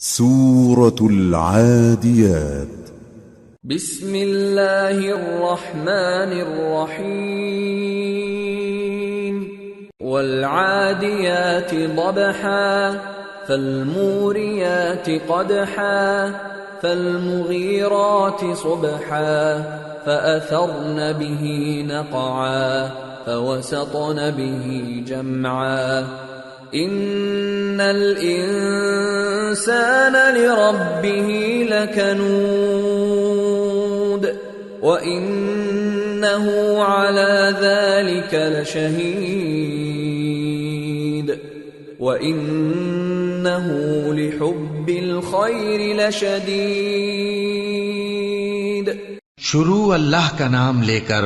سورة العاديات. بسم الله الرحمن الرحيم. والعاديات ضبحا فالموريات قدحا فالمغيرات صبحا فأثرن به نقعا فوسطن به جمعا إن الإنسان لربه لكنود وإنه على ذلك لشهيد وإنه لحب الخير لشديد. شروع اللہ کا نام لے کر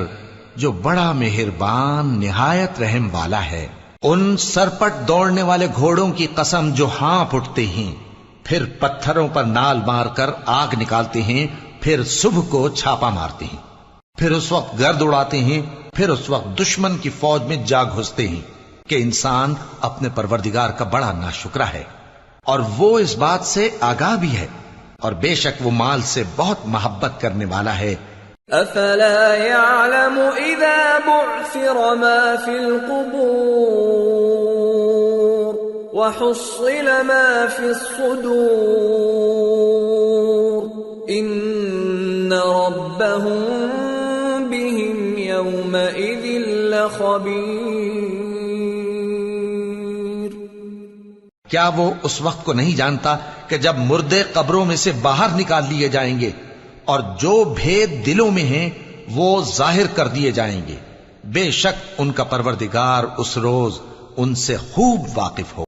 جو بڑا مہربان نہایت رحم والا ہے. ان سرپٹ دوڑنے والے گھوڑوں کی قسم جو ہانپ اٹھتے ہیں، پھر پتھروں پر نال مار کر آگ نکالتے ہیں، پھر صبح کو چھاپا مارتے ہیں، پھر اس وقت گرد اڑاتے ہیں، پھر اس وقت دشمن کی فوج میں جا گھستے ہیں کہ انسان اپنے پروردگار کا بڑا ناشکرا ہے اور وہ اس بات سے آگاہ بھی ہے، اور بے شک وہ مال سے بہت محبت کرنے والا ہے. افلا يعلم اذا بعثر ما في القبور وحصل ما في الصدور ان ربهم بهم يومئذ لخبير. کیا وہ اس وقت کو نہیں جانتا کہ جب مردے قبروں میں سے باہر نکال لیے جائیں گے اور جو بھید دلوں میں ہیں وہ ظاہر کر دیے جائیں گے؟ بے شک ان کا پروردگار اس روز ان سے خوب واقف ہو.